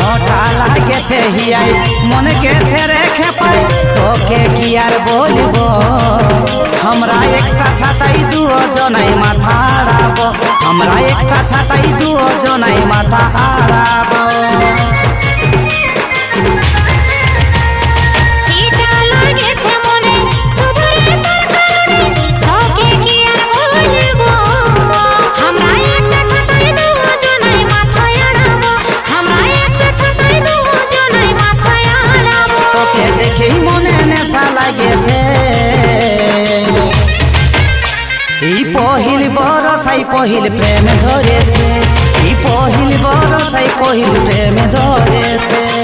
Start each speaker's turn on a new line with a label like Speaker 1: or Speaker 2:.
Speaker 1: ভালোটা লাগেছে হিয়াই মনে গেছে রেখে পাই তোকে কি আর বলবো আমরা একটা ছাতাই দুজনাই মাথা আড়াবো আমরা একটা ছাতাই দুজনাই মাথা আড়াবো দেখেই মনে নেশা লাগেছে এই পহিল বরসাই পহিল প্রেম ধরেছে এই পহিল বরসাই পহিল প্রেম ধরেছে